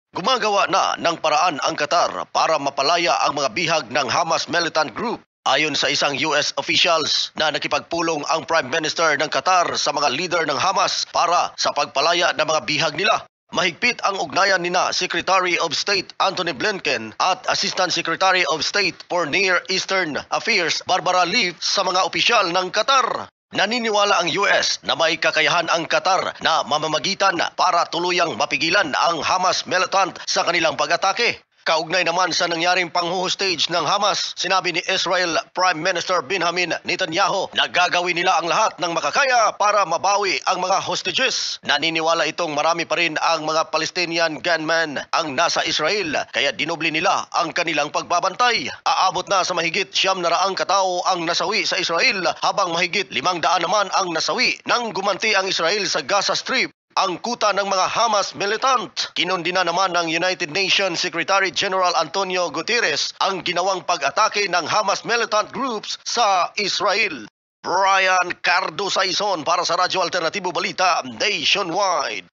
Gumagawa na ng paraan ang Qatar para mapalaya ang mga bihag ng Hamas militant group. Ayon sa isang US officials na nakipagpulong ang Prime Minister ng Qatar sa mga leader ng Hamas para sa pagpalaya ng mga bihag nila. Mahigpit ang ugnayan nina Secretary of State Antony Blinken at Assistant Secretary of State for Near Eastern Affairs Barbara Leaf sa mga opisyal ng Qatar. Naniniwala ang US na may kakayahan ang Qatar na mamamagitan para tuluyang mapigilan ang Hamas militant sa kanilang pag-atake. Kaugnay naman sa nangyaring panghuhostage ng Hamas, sinabi ni Israel Prime Minister Benjamin Netanyahu na gagawin nila ang lahat ng makakaya para mabawi ang mga hostages. Naniniwala itong marami pa rin ang mga Palestinian gunmen ang nasa Israel, kaya dinubli nila ang kanilang pagbabantay. Aabot na sa mahigit 900 katao ang nasawi sa Israel, habang mahigit 500 naman ang nasawi nang gumanti ang Israel sa Gaza Strip, ang kuta ng mga Hamas militant. Kinundina naman ng United Nations Secretary General Antonio Guterres ang ginawang pag-atake ng Hamas militant groups sa Israel. Brian Cardo Saison para sa Radyo Alternatibo Balita Nationwide.